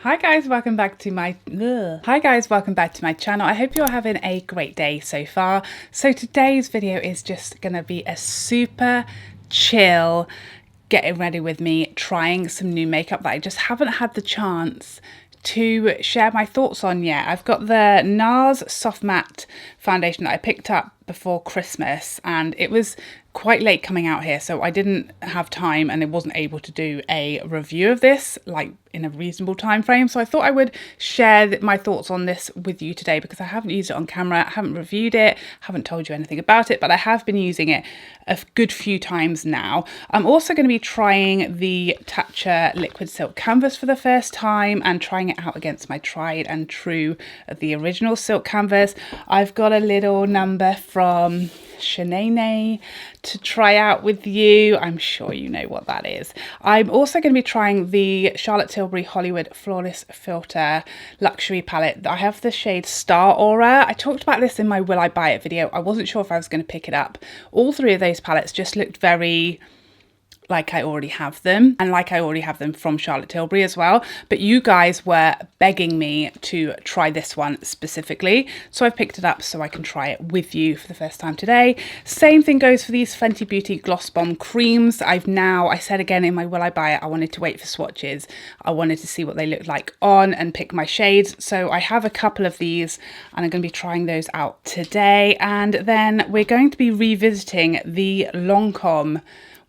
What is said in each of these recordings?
Hi guys, welcome back to my channel. I hope you're having a great day so far. So today's video is just gonna be a super chill getting ready with me, trying some new makeup that I just haven't had the chance to share my thoughts on yet. I've got the Nars Soft Matte foundation that I picked up before Christmas, and it was quite late coming out here, so I didn't have time and I wasn't able to do a review of this like in a reasonable time frame. So I thought I would share my thoughts on this with you today because I haven't used it on camera, I haven't reviewed it, haven't told you anything about it, but I have been using it a good few times now. I'm also going to be trying the Tatcha liquid silk canvas for the first time and trying it out against my tried and true of the original silk canvas. I've got a little number from Chantecaille to try out with you. I'm sure you know what that is. I'm also going to be trying the Charlotte Tilbury Hollywood Flawless Filter Luxury Palette. I have the shade Star Aura. I talked about this in my Will I Buy It video. I wasn't sure if I was going to pick it up. All three of those palettes just looked very like I already have them, and like I already have them from Charlotte Tilbury as well, but you guys were begging me to try this one specifically, so I've picked it up so I can try it with you for the first time today. Same thing goes for these Fenty Beauty Gloss Bomb creams. I said again in my Will I Buy It, I wanted to wait for swatches. I wanted to see what they looked like on and pick my shades, so I have a couple of these and I'm going to be trying those out today. And then we're going to be revisiting the Lancome,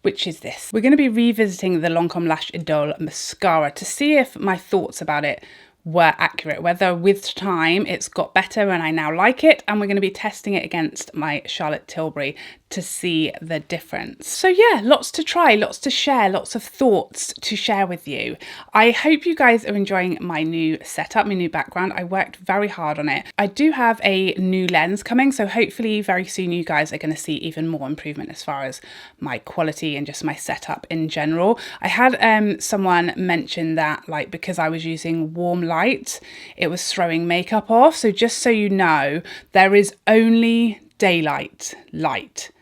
which is this. We're going to be revisiting the Lancome Lash Idole mascara to see if my thoughts about it were accurate, whether with time it's got better and I now like it, and we're going to be testing it against my Charlotte Tilbury to see the difference. So yeah, lots to try, lots to share, lots of thoughts to share with you. I hope you guys are enjoying my new setup, my new background. I worked very hard on it. I do have a new lens coming, so hopefully very soon you guys are going to see even more improvement as far as my quality and just my setup in general. I had someone mention that like because I was using warm light, it was throwing makeup off. So just so you know, there is only daylight light,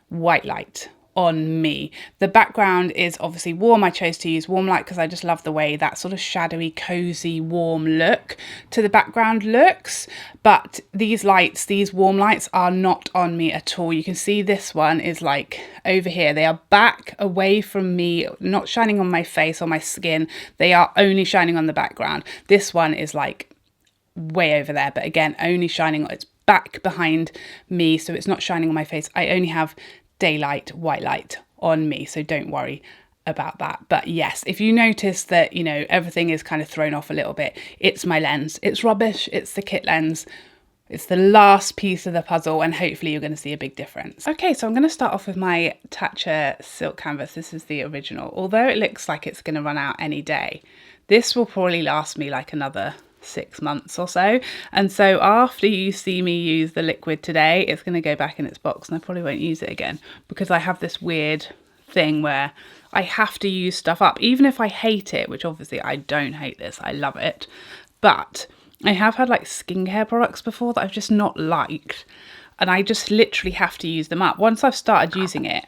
white light on me. The background is obviously warm. I chose to use warm light because I just love the way that sort of shadowy, cozy, warm look to the background looks. But these lights, these warm lights, are not on me at all. You can see this one is like over here. They are back away from me, not shining on my face or my skin. They are only shining on the background. This one is like way over there, but again, only shining, it's back behind me, so it's not shining on my face. I only have daylight, white light on me, so don't worry about that. But yes, if you notice that, you know, everything is kind of thrown off a little bit, it's my lens. It's rubbish. It's the kit lens. It's the last piece of the puzzle, and hopefully you're going to see a big difference. Okay, so I'm going to start off with my Tatcha silk canvas. This is the original. Although it looks like it's going to run out any day, this will probably last me like another 6 months or so. And so after you see me use the liquid today, it's going to go back in its box and I probably won't use it again, because I have this weird thing where I have to use stuff up, even if I hate it, which obviously I don't hate this, I love it. But I have had like skincare products before that I've just not liked, and I just literally have to use them up. Once I've started using it,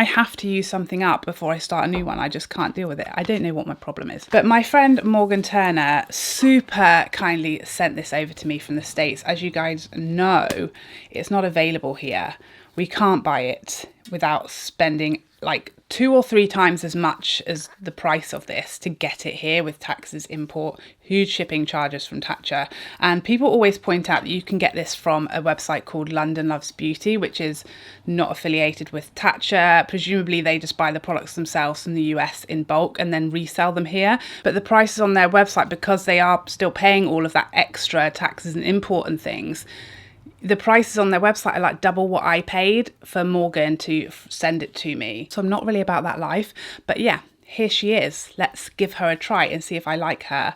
I have to use something up before I start a new one. I just can't deal with it. I don't know what my problem is. But my friend Morgan Turner super kindly sent this over to me from the States. As you guys know, it's not available here. We can't buy it without spending like 2 or 3 times as much as the price of this to get it here, with taxes, import, huge shipping charges from Tatcha. And people always point out that you can get this from a website called London Loves Beauty, which is not affiliated with Tatcha. Presumably they just buy the products themselves from the US in bulk and then resell them here. But the prices on their website, because they are still paying all of that extra taxes and import and things, the prices on their website are like double what I paid for Morgan to send it to me. So I'm not really about that life. But yeah, here she is. Let's give her a try and see if I like her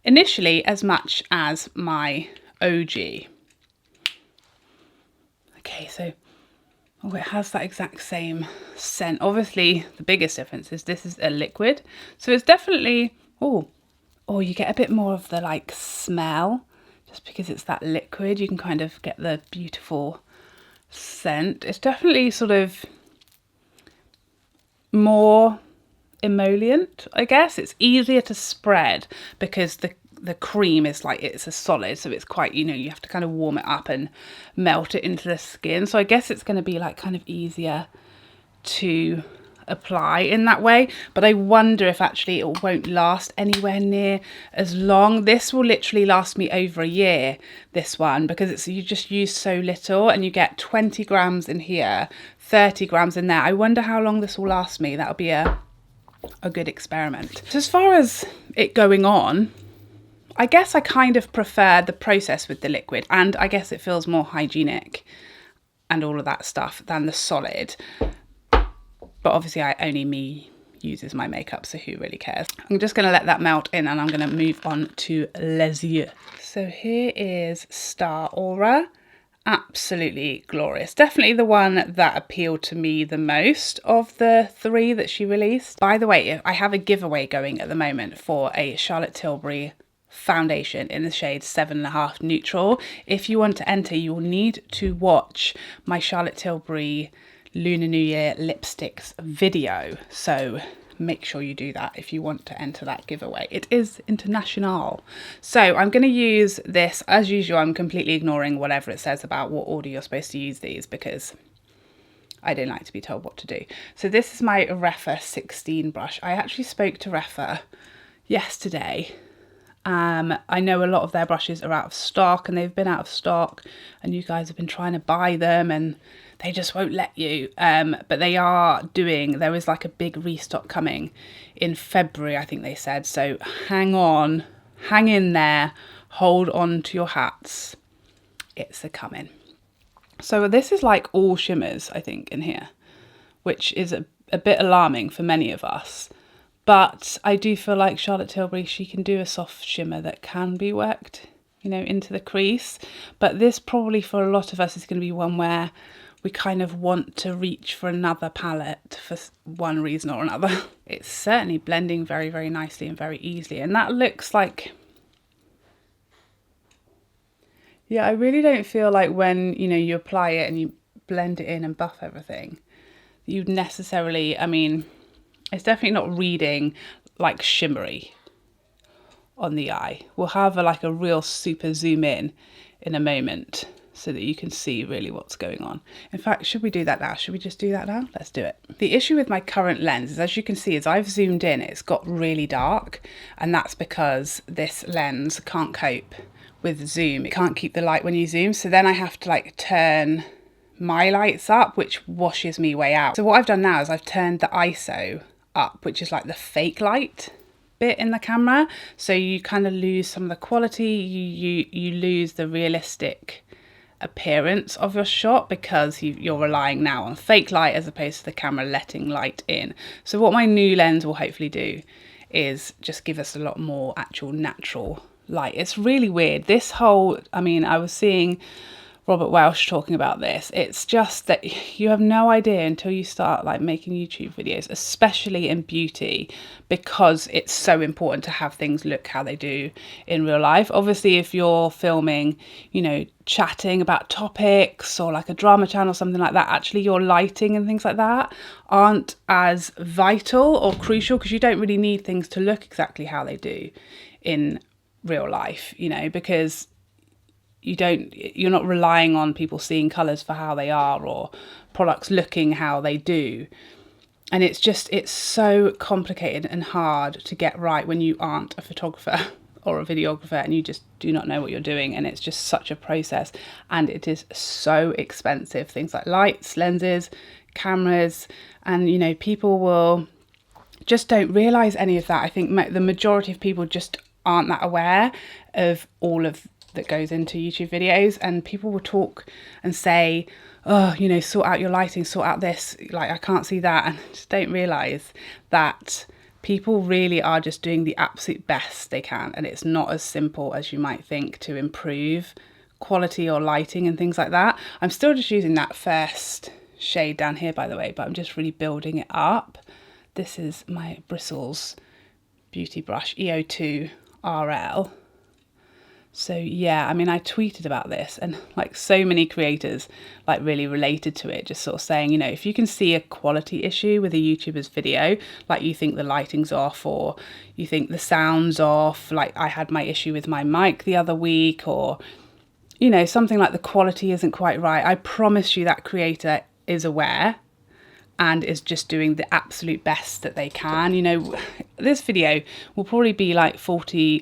initially as much as my OG. Okay, so it has that exact same scent. Obviously, the biggest difference is this is a liquid. So it's definitely, oh, you get a bit more of the like smell. Just because it's that liquid, you can kind of get the beautiful scent. It's definitely sort of more emollient, I guess. It's easier to spread because the cream is like, it's a solid, so it's quite, you know, you have to kind of warm it up and melt it into the skin. So I guess it's going to be like kind of easier to apply in that way, but I wonder if actually it won't last anywhere near as long. This will literally last me over a year, this one, because it's, you just use so little and you get 20 grams in here, 30 grams in there. I wonder how long this will last me. That'll be a good experiment. So as far as it going on, I guess I kind of prefer the process with the liquid, and I guess it feels more hygienic and all of that stuff than the solid. But obviously only me uses my makeup, so who really cares? I'm just going to let that melt in and I'm going to move on to Les Yeux. So here is Star Aura. Absolutely glorious. Definitely the one that appealed to me the most of the three that she released. By the way, I have a giveaway going at the moment for a Charlotte Tilbury foundation in the shade 7.5 Neutral. If you want to enter, you will need to watch my Charlotte Tilbury Lunar New Year lipsticks video, so make sure you do that if you want to enter that giveaway. It is international. So I'm going to use this as usual. I'm completely ignoring whatever it says about what order you're supposed to use these because I don't like to be told what to do. So this is my Rephr 16 brush. I actually spoke to Rephr yesterday. I know a lot of their brushes are out of stock, and they've been out of stock, and you guys have been trying to buy them and they just won't let you. But they are doing, there is like a big restock coming in February, I think they said. So hang on, hang in there, hold on to your hats. It's a coming. So this is like all shimmers, I think, in here, which is a bit alarming for many of us. But I do feel like Charlotte Tilbury, she can do a soft shimmer that can be worked, you know, into the crease. But this probably for a lot of us is going to be one where we kind of want to reach for another palette for one reason or another. It's certainly blending very, very nicely and very easily. And that looks like, yeah, I really don't feel like when, you know, you apply it and you blend it in and buff everything, you'd necessarily, I mean, it's definitely not reading like shimmery on the eye. We'll have like a real super zoom in a moment so that you can see really what's going on. In fact, should we do that now? Should we just do that now? Let's do it. The issue with my current lens is, as you can see, as I've zoomed in, it's got really dark, and that's because this lens can't cope with zoom. It can't keep the light when you zoom, so then I have to like turn my lights up, which washes me way out. So what I've done now is I've turned the ISO up, which is like the fake light bit in the camera, so you kind of lose some of the quality, you lose the realistic appearance of your shot because you're relying now on fake light as opposed to the camera letting light in. So what my new lens will hopefully do is just give us a lot more actual natural light. It's really weird, this whole, I mean, I was seeing Robert Welsh talking about this. It's just that you have no idea until you start like making YouTube videos, especially in beauty, because it's so important to have things look how they do in real life. Obviously, if you're filming, you know, chatting about topics or like a drama channel or something like that, actually your lighting and things like that aren't as vital or crucial because you don't really need things to look exactly how they do in real life, you know, because you're not relying on people seeing colours for how they are or products looking how they do. And it's so complicated and hard to get right when you aren't a photographer or a videographer and you just do not know what you're doing, and it's just such a process, and it is so expensive. Things like lights, lenses, cameras, and you know, people will just don't realise any of that. I think the majority of people just aren't that aware of all of that goes into YouTube videos, and people will talk and say, oh, you know, sort out your lighting, sort out this, like I can't see that, and just don't realise that people really are just doing the absolute best they can, and it's not as simple as you might think to improve quality or lighting and things like that. I'm still just using that first shade down here, by the way, but I'm just really building it up. This is my Bristles Beauty brush, EO2 RL. So yeah, I mean, I tweeted about this and like so many creators like really related to it, just sort of saying, you know, if you can see a quality issue with a YouTuber's video, like you think the lighting's off or you think the sound's off, like I had my issue with my mic the other week, or, you know, something like the quality isn't quite right, I promise you that creator is aware and is just doing the absolute best that they can. You know, this video will probably be like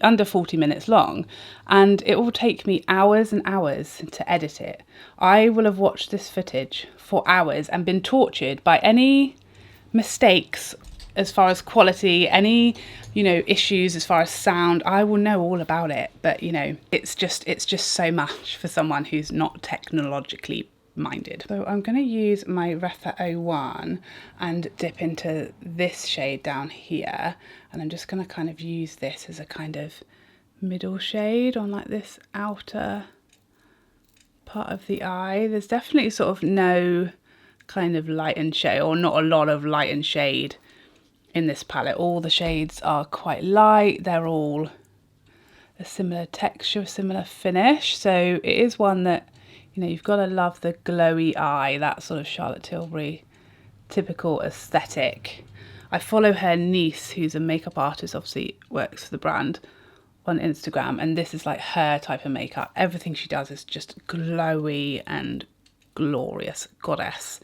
under 40 minutes long, and it will take me hours and hours to edit it. I will have watched this footage for hours and been tortured by any mistakes as far as quality, any, you know, issues as far as sound. I will know all about it, but you know, it's just so much for someone who's not technologically minded. So I'm going to use my Rephr 01 and dip into this shade down here, and I'm just going to kind of use this as a kind of middle shade on like this outer part of the eye. There's definitely sort of no kind of light and shade, or not a lot of light and shade in this palette. All the shades are quite light, they're all a similar texture, similar finish, so it is one that, you know, you've got to love the glowy eye, that sort of Charlotte Tilbury typical aesthetic. I follow her niece, who's a makeup artist, obviously works for the brand, on Instagram, and this is like her type of makeup. Everything she does is just glowy and glorious. Goddess,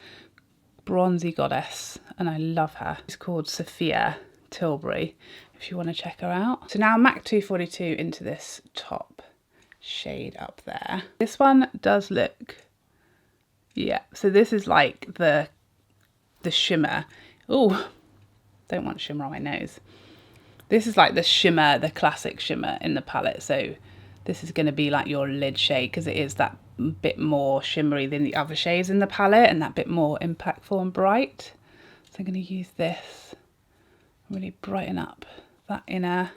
bronzy goddess, and I love her. She's called Sonia Tilbury, if you want to check her out. So now MAC 242 into this top shade up there. This one does look, yeah, so this is like the shimmer. Oh, don't want shimmer on my nose. This is like the shimmer, the classic shimmer in the palette. So this is going to be like your lid shade, because it is that bit more shimmery than the other shades in the palette and that bit more impactful and bright. So I'm going to use this, really brighten up that inner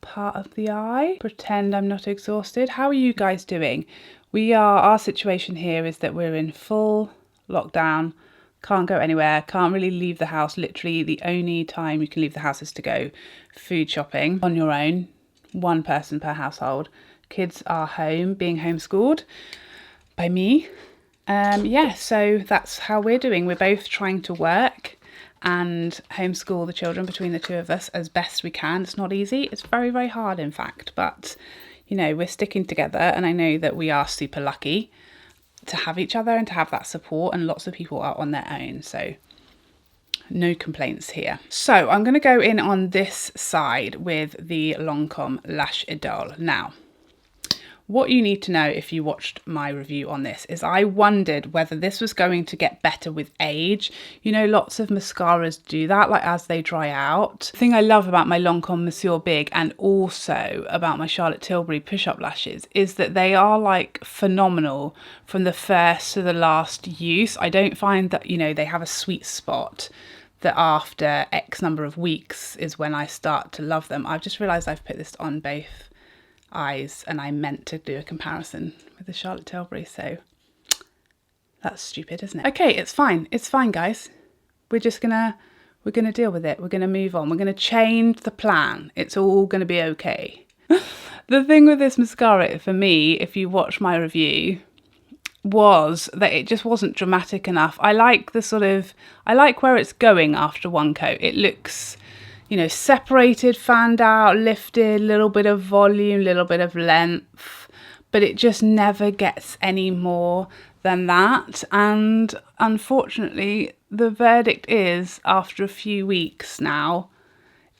part of the eye. Pretend I'm not exhausted. How are you guys doing? Our situation here is that we're in full lockdown, can't go anywhere, can't really leave the house. Literally the only time you can leave the house is to go food shopping on your own, one person per household. Kids are home, being homeschooled by me. Yeah, so that's how we're doing. We're both trying to work and homeschool the children between the two of us as best we can. It's not easy. It's very, very hard, in fact, but you know, we're sticking together, and I know that we are super lucky to have each other and to have that support, and lots of people are on their own, so no complaints here. So I'm going to go in on this side with the Lancome Lash Idole. Now, what you need to know if you watched my review on this is I wondered whether this was going to get better with age. You know, lots of mascaras do that, like as they dry out. The thing I love about my Lancome Monsieur Big and also about my Charlotte Tilbury push-up lashes is that they are like phenomenal from the first to the last use. I don't find that, you know, they have a sweet spot that after X number of weeks is when I start to love them. I've just realised I've put this on both eyes, and I meant to do a comparison with the Charlotte Tilbury, so that's stupid, isn't it? Okay, it's fine, guys. We're gonna deal with it. We're gonna move on. We're gonna change the plan. It's all gonna be okay. The thing with this mascara for me, if you watch my review, was that it just wasn't dramatic enough. I like where it's going after one coat. It looks, you know, separated, fanned out, lifted, little bit of volume, little bit of length, but it just never gets any more than that. And unfortunately, the verdict is, after a few weeks now,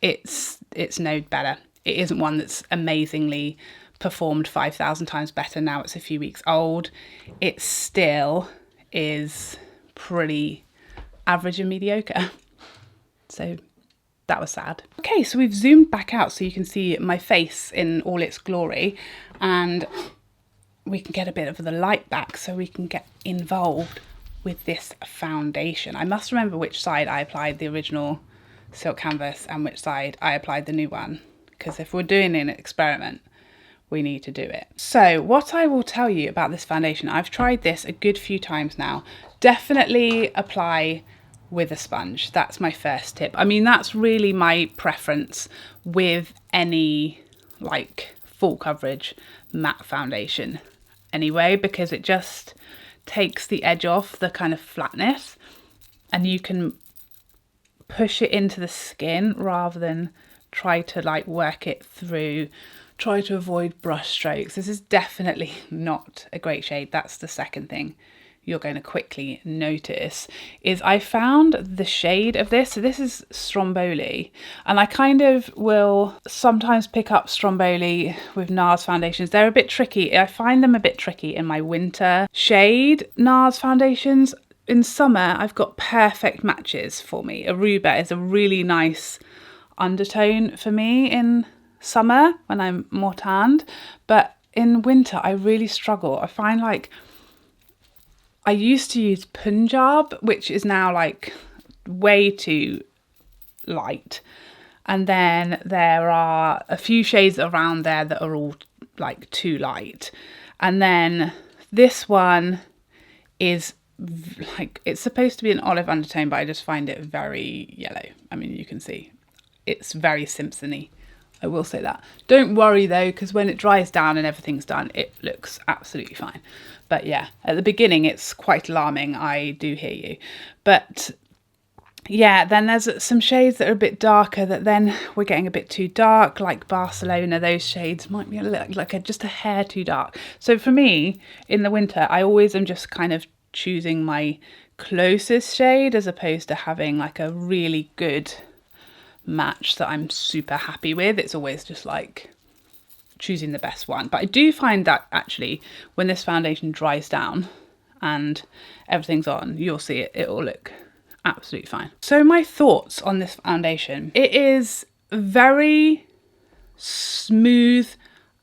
it's no better. It isn't one that's amazingly performed 5,000 times better now it's a few weeks old. It still is pretty average and mediocre. So that was sad. Okay, so we've zoomed back out so you can see my face in all its glory, and we can get a bit of the light back so we can get involved with this foundation. I must remember which side I applied the original silk canvas and which side I applied the new one, because if we're doing an experiment, we need to do it. So what I will tell you about this foundation, I've tried this a good few times now. Definitely apply with a sponge. That's my first tip. I mean, that's really my preference with any like full coverage matte foundation anyway, because it just takes the edge off the kind of flatness and you can push it into the skin rather than try to like work it through, try to avoid brush strokes. This is definitely not a great shade. That's the second thing you're going to quickly notice is I found the shade of this. So this is Stromboli, and I kind of will sometimes pick up Stromboli with Nars foundations. They're a bit tricky. I find them a bit tricky in my winter shade Nars foundations. In summer, I've got perfect matches for me. Aruba is a really nice undertone for me in summer when I'm more tanned, but in winter I really struggle. I find like I used to use Punjab, which is now like way too light, and then there are a few shades around there that are all like too light, and then this one is like, it's supposed to be an olive undertone, but I just find it very yellow. I mean, you can see it's very Simpson-y, I will say that. Don't worry though, because when it dries down and everything's done, it looks absolutely fine. But yeah, at the beginning it's quite alarming, I do hear you. But yeah, then there's some shades that are a bit darker that then we're getting a bit too dark, like Barcelona. Those shades might be a little, like just a hair too dark. So for me, in the winter, I always am just kind of choosing my closest shade as opposed to having like a really good match that I'm super happy with. It's always just like choosing the best one. But I do find that actually when this foundation dries down and everything's on, you'll see it will look absolutely fine. So my thoughts on this foundation: it is very smooth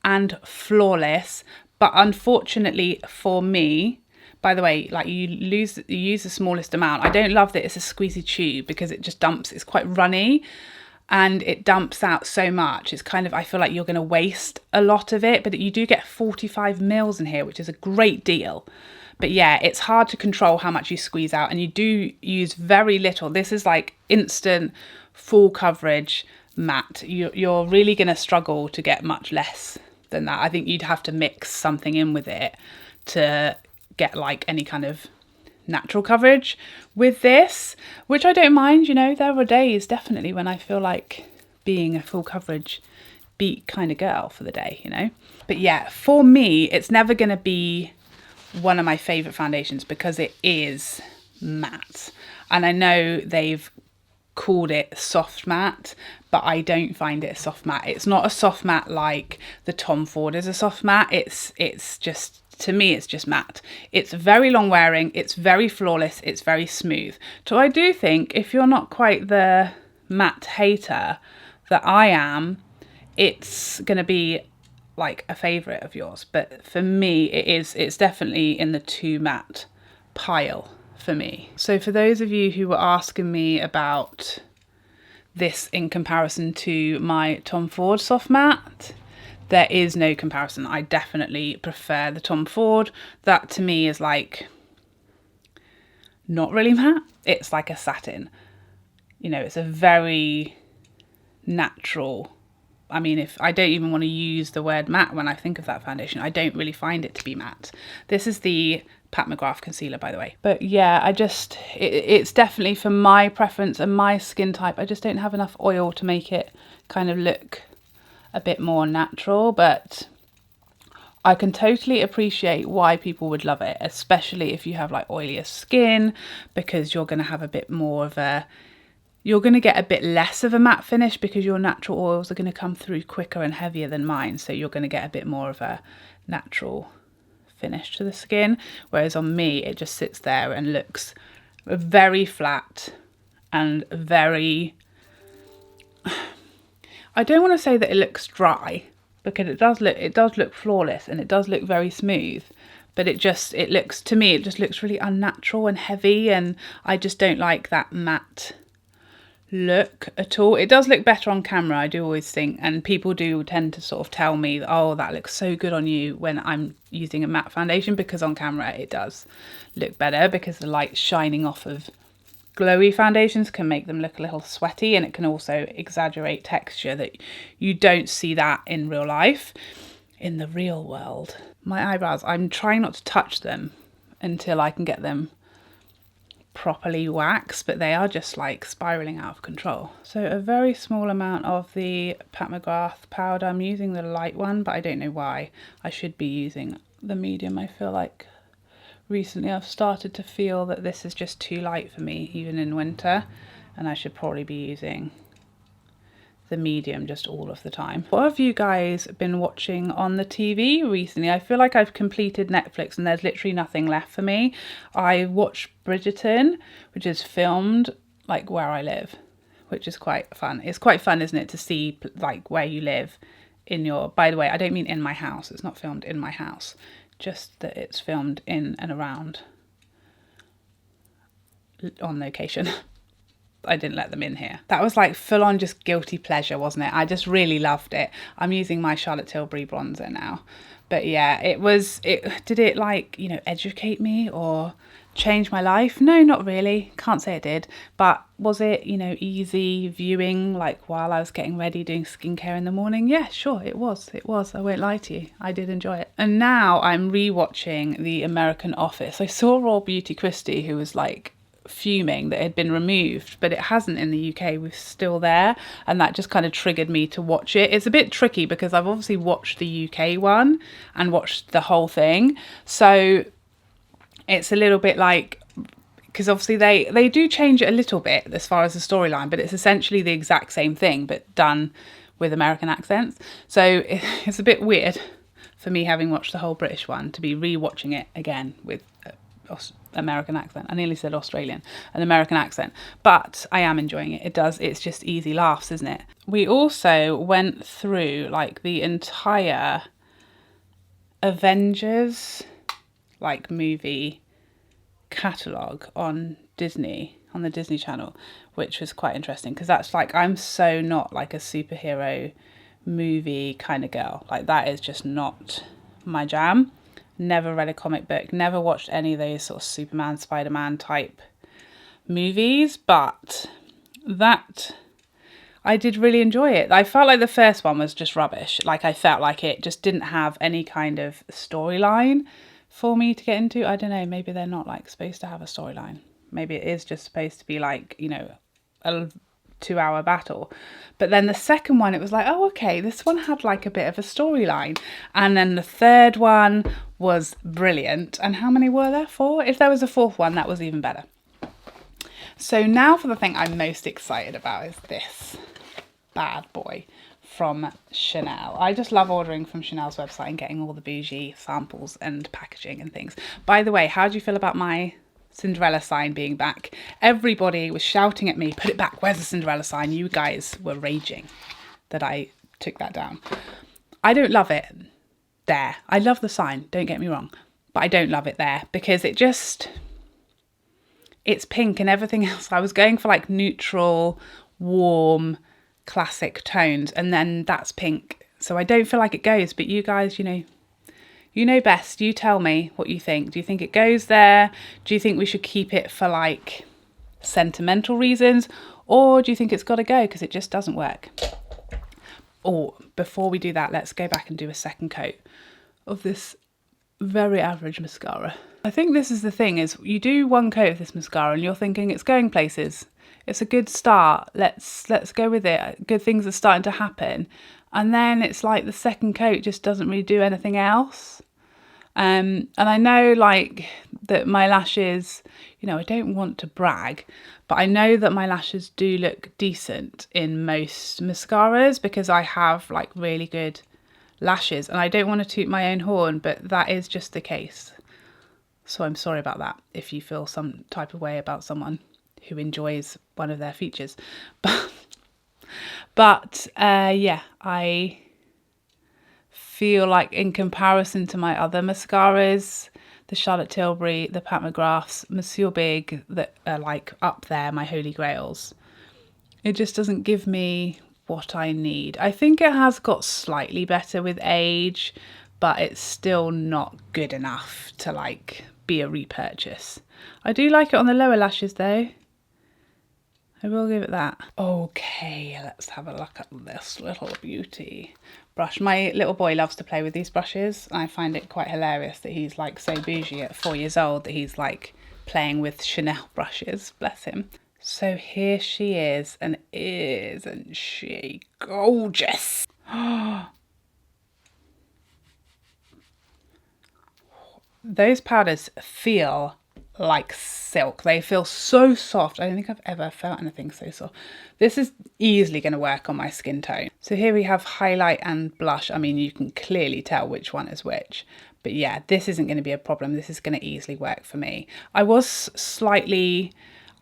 and flawless, but unfortunately for me, by the way, like you use the smallest amount. I don't love that it's a squeezy tube because it just dumps. It's quite runny and it dumps out so much. It's kind of, I feel like you're going to waste a lot of it, but you do get 45 mils in here, which is a great deal. But yeah, it's hard to control how much you squeeze out, and you do use very little. This is like instant full coverage matte. You're really going to struggle to get much less than that. I think you'd have to mix something in with it to get like any kind of natural coverage with this, which I don't mind. You know, there are days definitely when I feel like being a full coverage beat kind of girl for the day, you know. But yeah, for me, it's never going to be one of my favorite foundations because it is matte, and I know they've called it soft matte, but I don't find it a soft matte. It's not a soft matte like the Tom Ford is a soft matte. It's just, to me, it's just matte. It's very long wearing, it's very flawless, it's very smooth. So I do think if you're not quite the matte hater that I am, it's going to be like a favourite of yours. But for me, it's definitely in the too matte pile for me. So for those of you who were asking me about this in comparison to my Tom Ford soft matte, there is no comparison. I definitely prefer the Tom Ford. That to me is like not really matte. It's like a satin. You know, it's a very natural. I mean, if I don't even want to use the word matte when I think of that foundation, I don't really find it to be matte. This is the McGrath Concealer, by the way. But yeah, it's definitely for my preference and my skin type. I just don't have enough oil to make it kind of look a bit more natural, but I can totally appreciate why people would love it, especially if you have like oilier skin, because you're going to have a bit more of a, you're going to get a bit less of a matte finish because your natural oils are going to come through quicker and heavier than mine. So you're going to get a bit more of a natural finish to the skin. Whereas on me, it just sits there and looks very flat and very, I don't want to say that it looks dry because it does look flawless and it does look very smooth. But it looks, to me, it just looks really unnatural and heavy. And I just don't like that matte look at all. It does look better on camera, I do always think, and people do tend to sort of tell me, oh, that looks so good on you when I'm using a matte foundation, because on camera it does look better because the light shining off of glowy foundations can make them look a little sweaty, and it can also exaggerate texture that you don't see that in real life. in the real world. My eyebrows, I'm trying not to touch them until I can get them properly waxed, but they are just like spiraling out of control. So a very small amount of the McGrath powder. I'm using the light one, but I don't know why. I should be using the medium. I feel like recently I've started to feel that this is just too light for me, even in winter, and I should probably be using the medium just all of the time. What have you guys been watching on the TV recently? I feel like I've completed Netflix and there's literally nothing left for me. I watched Bridgerton, which is filmed like where I live, which is quite fun. It's quite fun, isn't it, to see like where you live in your, by the way, I don't mean in my house. It's not filmed in my house, just that it's filmed in and around on location. I didn't let them in here. That was like full on just guilty pleasure, wasn't it? I just really loved it. I'm using my Charlotte Tilbury bronzer now. But yeah, did it like, you know, educate me or change my life? No, not really. Can't say it did. But was it, you know, easy viewing like while I was getting ready doing skincare in the morning? Yeah, sure, it was. It was. I won't lie to you. I did enjoy it. And now I'm rewatching The American Office. I saw Raw Beauty Christie, who was like fuming that it had been removed, but it hasn't in the UK. We're still there, and that just kind of triggered me to watch it. It's a bit tricky because I've obviously watched the UK one and watched the whole thing, so it's a little bit like, because obviously they do change it a little bit as far as the storyline, but it's essentially the exact same thing but done with American accents, so it's a bit weird for me, having watched the whole British one, to be re-watching it again with American accent. I nearly said Australian, an American accent, but I am enjoying it. It's just easy laughs, isn't it? We also went through like the entire Avengers like movie catalogue on Disney, on the Disney Channel, which was quite interesting because that's like, I'm so not like a superhero movie kind of girl. Like that is just not my jam. Never read a comic book, never watched any of those sort of Superman, Spider-Man type movies, but that, I did really enjoy it. I felt like the first one was just rubbish. Like I felt like it just didn't have any kind of storyline for me to get into. I don't know, maybe they're not like supposed to have a storyline. Maybe it is just supposed to be like, you know, a 2-hour battle. But then the second one, it was like, oh, okay, this one had like a bit of a storyline. And then the third one was brilliant. And how many were there? 4? If there was a 4th one, that was even better. So now for the thing I'm most excited about is this bad boy from Chanel. I just love ordering from Chanel's website and getting all the bougie samples and packaging and things. By the way, how do you feel about my Cinderella sign being back? Everybody was shouting at me, put it back, where's the Cinderella sign? You guys were raging that I took that down. I don't love it there. I love the sign, don't get me wrong, but I don't love it there because it's pink and everything else. I was going for like neutral, warm, classic tones, and then that's pink. So I don't feel like it goes, but you guys, you know best. You tell me what you think. Do you think it goes there? Do you think we should keep it for like sentimental reasons? Or do you think it's got to go because it just doesn't work? Or before we do that, let's go back and do a second coat of this very average mascara. I think this is the thing, is you do one coat of this mascara and you're thinking it's going places. It's a good start. Let's go with it. Good things are starting to happen. And then it's like the second coat just doesn't really do anything else. And I know like that my lashes, you know, I don't want to brag, but I know that my lashes do look decent in most mascaras because I have like really good lashes, and I don't want to toot my own horn, but that is just the case. So I'm sorry about that if you feel some type of way about someone who enjoys one of their features. But yeah, I feel like in comparison to my other mascaras, the Charlotte Tilbury, the Pat McGraths, Monsieur Big, that are like up there, my holy grails, it just doesn't give me what I need. I think it has got slightly better with age, but it's still not good enough to like be a repurchase. I do like it on the lower lashes though. I will give it that. Okay, let's have a look at this little beauty. brush. My little boy loves to play with these brushes. I find it quite hilarious that he's like so bougie at 4 years old that he's like playing with Chanel brushes, bless him. So here she is, and isn't she gorgeous? Those powders feel like silk. They feel so soft. I don't think I've ever felt anything so soft. This is easily going to work on my skin tone. So here we have highlight and blush. I mean, you can clearly tell which one is which. But yeah, this isn't going to be a problem. This is going to easily work for me. I was slightly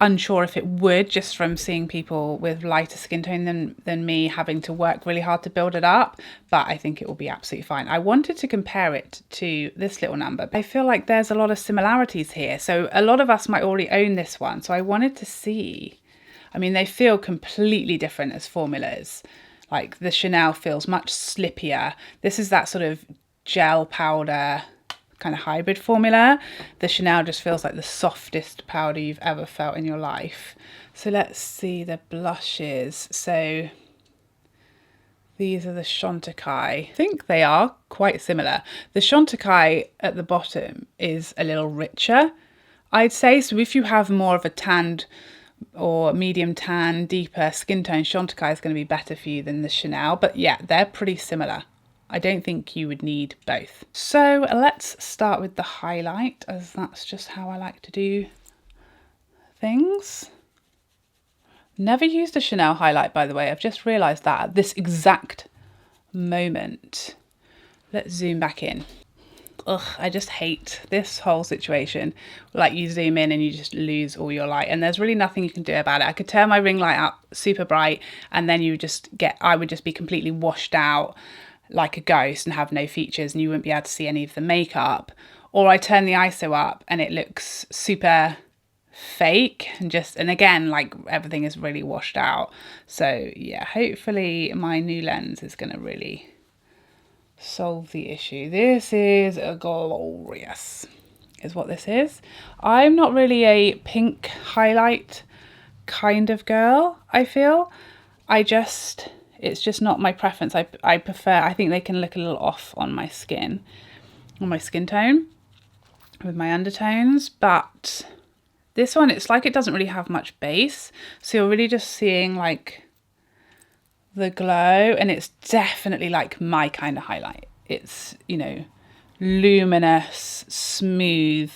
unsure if it would, just from seeing people with lighter skin tone than me having to work really hard to build it up, but I think it will be absolutely fine. I wanted to compare it to this little number. I feel like there's a lot of similarities here, so a lot of us might already own this one, so I wanted to see. I mean, they feel completely different as formulas. Like the Chanel feels much slippier. This is that sort of gel powder kind of hybrid formula. The Chanel just feels like the softest powder you've ever felt in your life. So let's see the blushes. So these are the Chantecaille. I think they are quite similar. The Chantecaille at the bottom is a little richer, I'd say. So if you have more of a tanned or medium tan, deeper skin tone, Chantecaille is going to be better for you than the Chanel. But yeah, they're pretty similar. I don't think you would need both. So let's start with the highlight, as that's just how I like to do things. Never used a Chanel highlight, by the way. I've just realised that at this exact moment. Let's zoom back in. Ugh, I just hate this whole situation. Like, you zoom in and you just lose all your light, and there's really nothing you can do about it. I could turn my ring light up super bright and then I would just be completely washed out like a ghost and have no features, and you wouldn't be able to see any of the makeup. Or I turn the ISO up and it looks super fake, and again, like, everything is really washed out. So yeah, hopefully my new lens is going to really solve the issue. This is glorious, is what this is. I'm not really a pink highlight kind of girl, I feel. It's just not my preference. I think they can look a little off on my skin tone with my undertones, but this one, it's like it doesn't really have much base, so you're really just seeing like the glow, and it's definitely like my kind of highlight. It's, you know, luminous, smooth,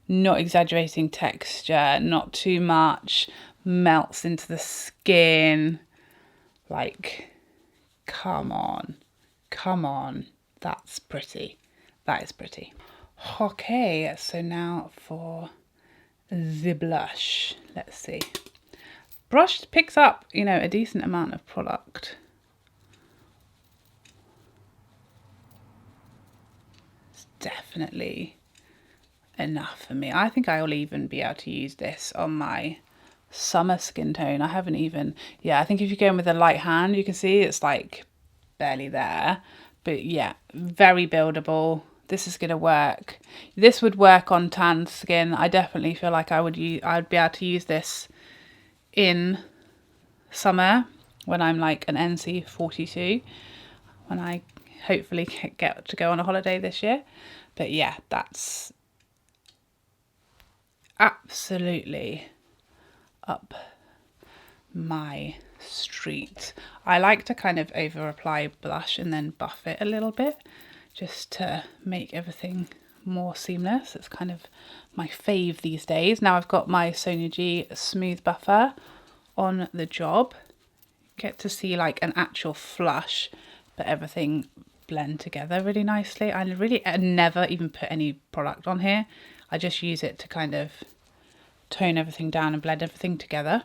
not exaggerating texture, not too much, melts into the skin. Like, come on, that's pretty. That is pretty. Okay, so now for the blush. Let's see. Brush picks up, you know, a decent amount of product. It's definitely enough for me. I think I will even be able to use this on my summer skin tone. I haven't even, yeah, I think if you go in with a light hand, you can see it's like barely there, but yeah, very buildable. This is going to work. This would work on tan skin. I definitely feel like I'd be able to use this in summer when I'm like an NC 42, when I hopefully get to go on a holiday this year. But yeah, that's absolutely up my street. I like to kind of over apply blush and then buff it a little bit, just to make everything more seamless. It's kind of my fave these days. Now I've got my Sonia G smooth buffer on the job. Get to see like an actual flush, but everything blend together really nicely. I never even put any product on here. I just use it to kind of tone everything down and blend everything together.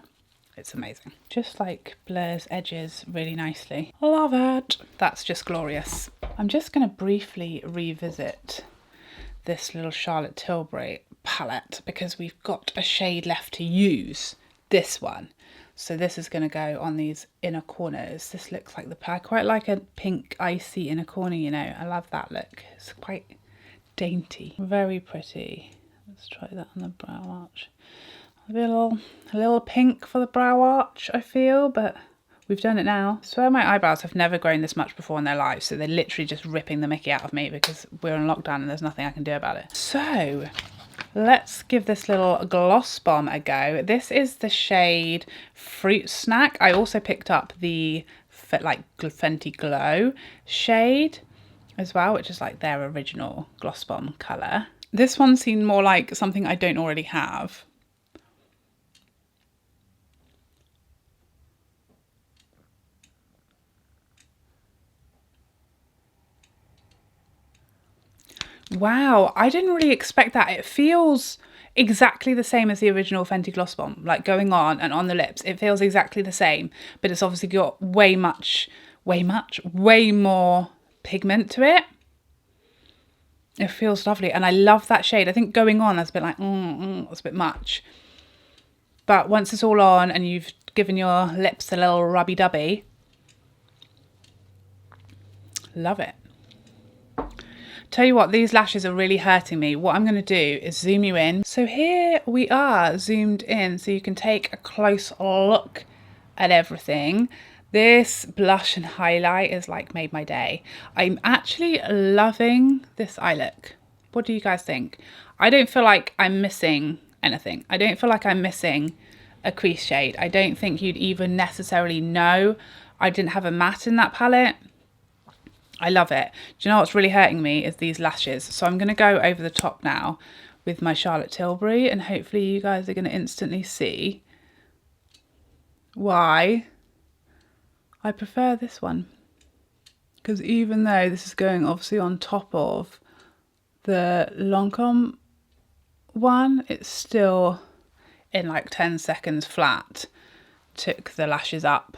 It's amazing. Just like blurs edges really nicely. Love it. That's just glorious. I'm just going to briefly revisit this little Charlotte Tilbury palette because we've got a shade left to use, this one. So this is going to go on these inner corners. This looks like I quite like a pink icy inner corner, you know. I love that look. It's quite dainty. Very pretty. Let's try that on the brow arch. A little pink for the brow arch, I feel, but We've done it now. I swear my eyebrows have never grown this much before in their lives, so they're literally just ripping the mickey out of me because we're in lockdown and there's nothing I can do about it. So let's give this little gloss bomb a go. This is the shade Fruit Snack. I also picked up the like Fenty Glow shade as well, which is like their original gloss bomb colour. This one seemed more like something I don't already have. Wow, I didn't really expect that. It feels exactly the same as the original Fenty Gloss Bomb, like going on and on the lips. It feels exactly the same, but it's obviously got way more pigment to it. It feels lovely, and I love that shade. I think going on, that's a bit like, it's a bit much. But once it's all on and you've given your lips a little rubby-dubby, love it. Tell you what, these lashes are really hurting me. What I'm going to do is zoom you in. So here we are zoomed in so you can take a close look at everything. This blush and highlight is like made my day. I'm actually loving this eye look. What do you guys think? I don't feel like I'm missing anything. I don't feel like I'm missing a crease shade. I don't think you'd even necessarily know I didn't have a matte in that palette. I love it. Do you know what's really hurting me is these lashes. So I'm going to go over the top now with my Charlotte Tilbury, and hopefully you guys are going to instantly see why I prefer this one. Because even though this is going obviously on top of the Lancome one, it's still in like 10 seconds flat. Took the lashes up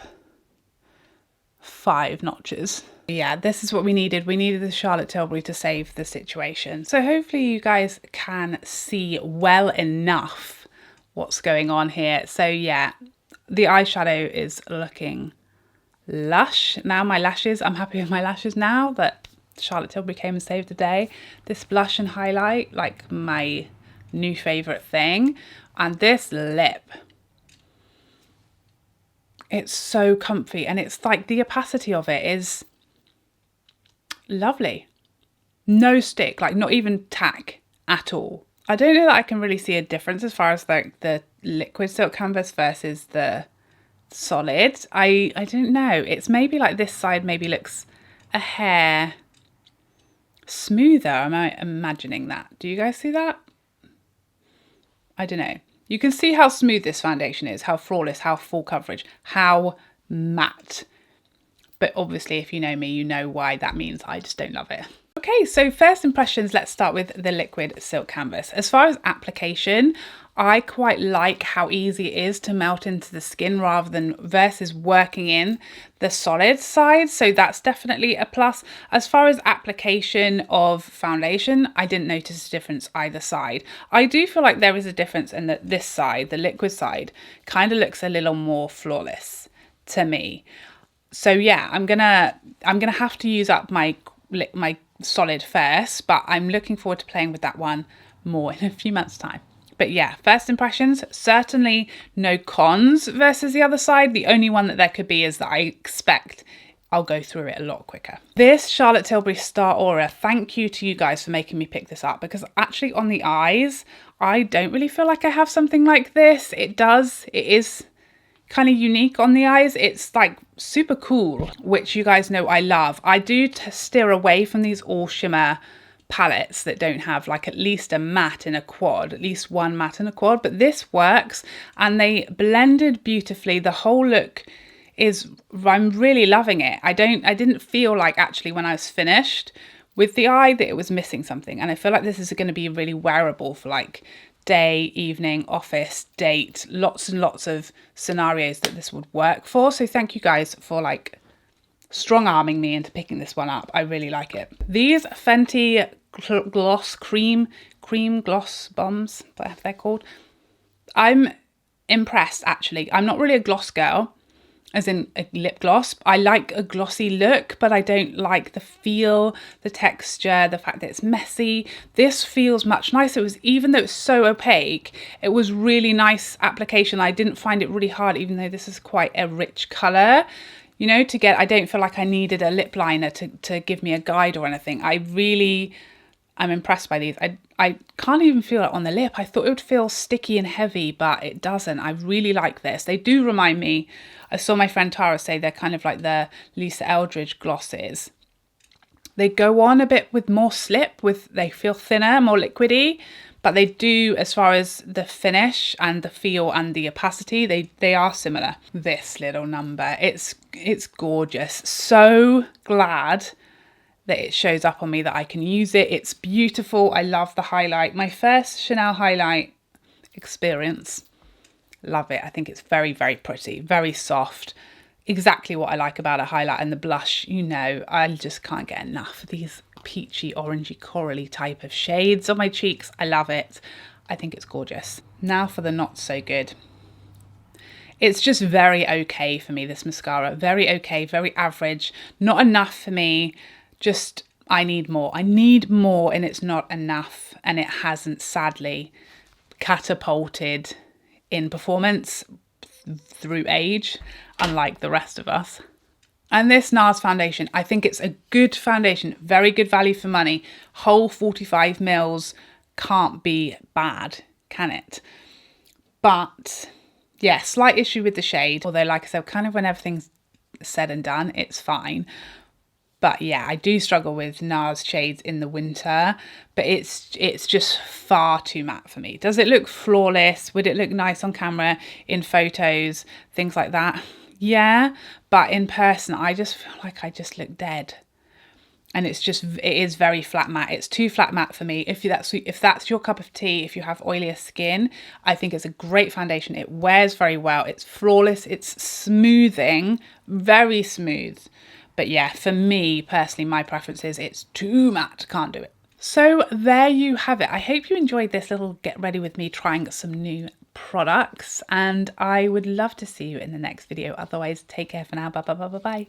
5 notches. Yeah, this is what we needed. We needed the Charlotte Tilbury to save the situation. So hopefully you guys can see well enough what's going on here. So yeah, the eyeshadow is looking lush. Now my lashes, I'm happy with my lashes now that Charlotte Tilbury came and saved the day. This blush and highlight, like my new favourite thing. And this lip, it's so comfy, and it's like the opacity of it is lovely. No stick, like not even tack at all. I don't know that I can really see a difference as far as like the liquid silk canvas versus the solid. I don't know. It's maybe like this side maybe looks a hair smoother. Am I imagining that? Do you guys see that? I don't know. You can see how smooth this foundation is, how flawless, how full coverage, how matte. But obviously, if you know me, you know why that means I just don't love it. Okay, so first impressions, let's start with the liquid silk canvas. As far as application, I quite like how easy it is to melt into the skin rather than versus working in the solid side. So that's definitely a plus. As far as application of foundation, I didn't notice a difference either side. I do feel like there is a difference in that this side, the liquid side, kind of looks a little more flawless to me. So yeah, I'm gonna have to use up my solid first, but I'm looking forward to playing with that one more in a few months' time. But yeah, first impressions, certainly no cons versus the other side. The only one that there could be is that I expect I'll go through it a lot quicker. This Charlotte Tilbury Star Aura, thank you to you guys for making me pick this up, because actually on the eyes, I don't really feel like I have something like this. It is kind of unique on the eyes. It's like super cool, which you guys know I love. I do steer away from these all shimmer palettes that don't have like at least a matte in a quad, at least one matte in a quad, but this works and they blended beautifully. The whole look is, I'm really loving it. I didn't feel like actually when I was finished with the eye that it was missing something, and I feel like this is going to be really wearable for like day, evening, office, date, lots and lots of scenarios that this would work for. So thank you guys for like strong arming me into picking this one up. I really like it. These Fenty gloss cream gloss bombs, whatever they're called, I'm impressed actually. I'm not really a gloss girl. as in a lip gloss. I like a glossy look, but I don't like the feel, the texture, the fact that it's messy. This feels much nicer. It was, even though it's so opaque, it was really nice application. I didn't find it really hard, even though this is quite a rich colour, you know, to get. I don't feel like I needed a lip liner to give me a guide or anything. I'm impressed by these. I can't even feel it on the lip. I thought it would feel sticky and heavy, but it doesn't. I really like this. They do remind me, I saw my friend Tara say they're kind of like the Lisa Eldridge glosses. They go on a bit with more slip, they feel thinner, more liquidy, but they do, as far as the finish and the feel and the opacity, they are similar. This little number, it's gorgeous. So glad that it shows up on me, that I can use it. It's beautiful. I love the highlight. My first Chanel highlight experience. Love it. I think it's very, very pretty, very soft. Exactly what I like about a highlight. And the blush, you know, I just can't get enough of these peachy, orangey, corally type of shades on my cheeks. I love it. I think it's gorgeous. Now for the not so good. It's just very okay for me, this mascara. Very okay, very average. Not enough for me. Just, I need more. I need more, and it's not enough. And it hasn't, sadly, catapulted in performance through age, unlike the rest of us. And this Nars foundation, I think it's a good foundation. Very good value for money. Whole 45 mils can't be bad, can it? But, yeah, slight issue with the shade. Although, like I said, kind of when everything's said and done, it's fine. But yeah, I do struggle with NARS shades in the winter, but it's just far too matte for me. Does it look flawless? Would it look nice on camera, in photos, things like that? Yeah, but in person, I just feel like I just look dead. And it is very flat matte. It's too flat matte for me. If that's your cup of tea, if you have oilier skin, I think it's a great foundation. It wears very well. It's flawless. It's smoothing, very smooth. But yeah, for me personally, my preference is it's too matte, can't do it. So there you have it. I hope you enjoyed this little get ready with me trying some new products, and I would love to see you in the next video. Otherwise, take care for now. Bye bye bye bye bye.